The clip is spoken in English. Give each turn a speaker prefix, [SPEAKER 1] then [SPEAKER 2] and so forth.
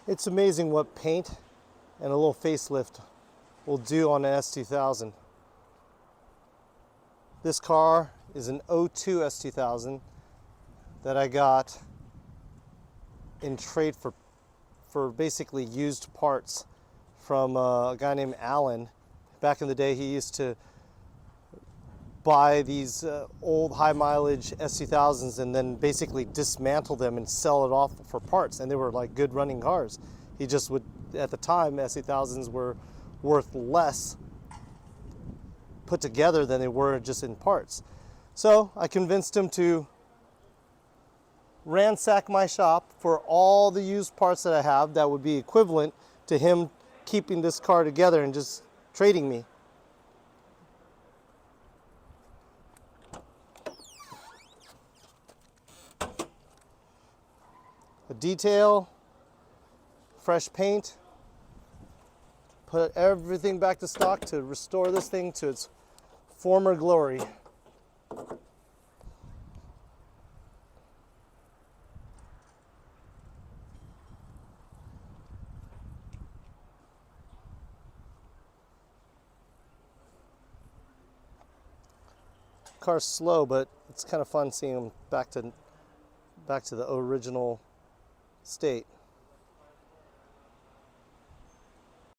[SPEAKER 1] It's amazing what paint and a little facelift will do on an S2000. This car is an 02 S2000 that I got in trade for basically used parts from a guy named Alan. Back in the day, he used to buy these old high mileage S2000s and then basically dismantle them and sell it off for parts, and they were like good running cars. He just would, at the time, S2000s were worth less put together than they were just in parts. So I convinced him to ransack my shop for all the used parts that I have that would be equivalent to him keeping this car together and just trading me. A detail, fresh paint, put everything back to stock to restore this thing to its former glory. Car's slow, but it's kind of fun seeing them back to the original state.